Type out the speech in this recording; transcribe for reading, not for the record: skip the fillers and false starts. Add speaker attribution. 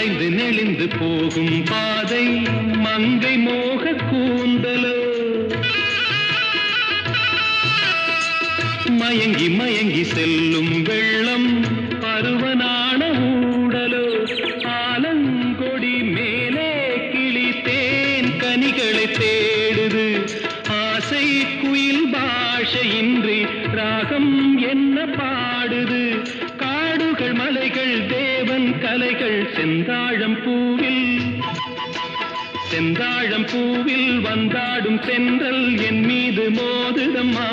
Speaker 1: வளைந்து நெளிந்து போகும் பாதை மங்கை மோக கூந்தலோ மயங்கி மயங்கி செல்லும் வெள்ளம் பருவனான ஊடலோ ஆலங்கொடி மேலே கிளி தேன் கனிகளை தேடுது ஆசை குயில் பாஷையின்றி ராகம் என்ன பாடுது காடுகள் மலைகள் தேவன் கலைகள் செந்தாழம் பூவில் வந்தாடும் சென்றல் என் மீது மோதுதம்மா